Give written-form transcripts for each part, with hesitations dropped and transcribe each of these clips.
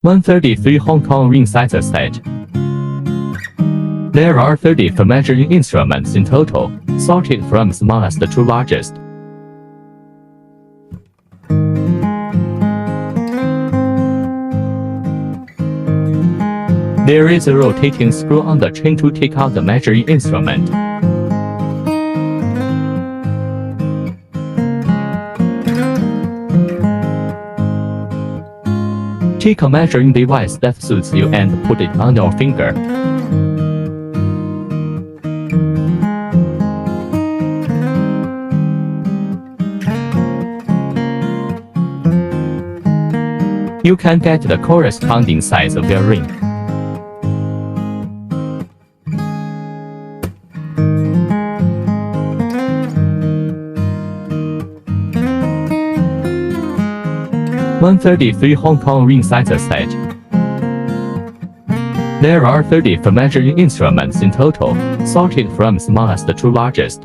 133 Hong Kong ring size set. There are 30 measuring instruments in total, sorted from smallest to largest. There is a rotating screw on the chain to take out the measuring instrument. Take a measuring device that suits you and put it on your finger. You can get the corresponding size of your ring. (133 Hong Kong ring size set. There are 30 measuring instruments in total, sorted from smallest to largest.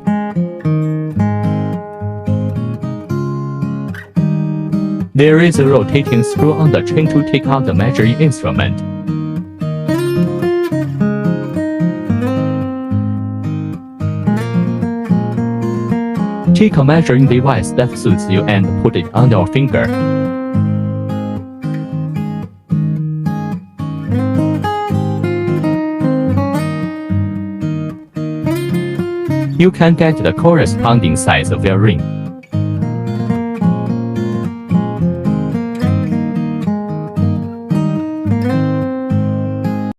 There is a rotating screw on the chain to take out the measuring instrument. Take a measuring device that suits you and put it on your finger. You can get the corresponding size of your ring.